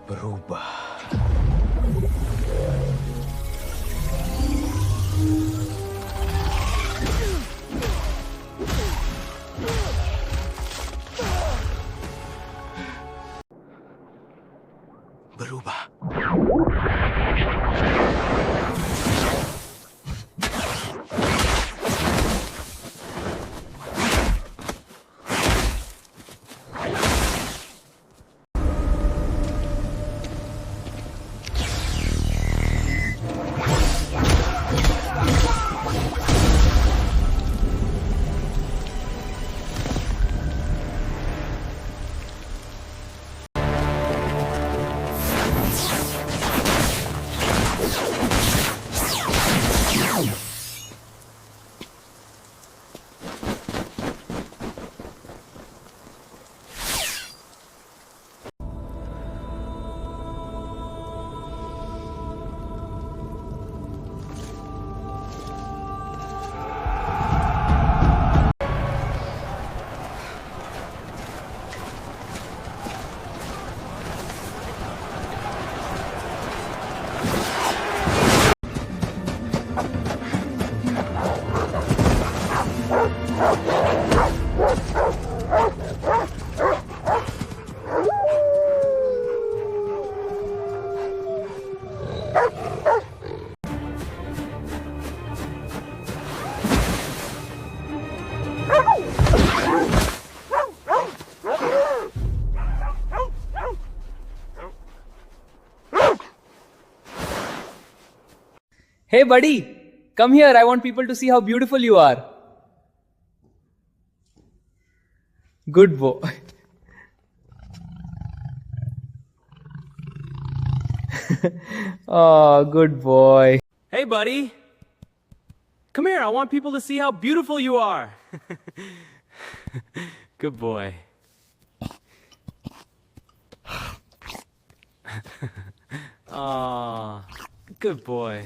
berubah. Berubah. Hey buddy, come here. I want people to see how beautiful you are. Good boy. Oh, good boy. Hey, buddy. Come here. I want people to see how beautiful you are. Good boy. Aw, good boy.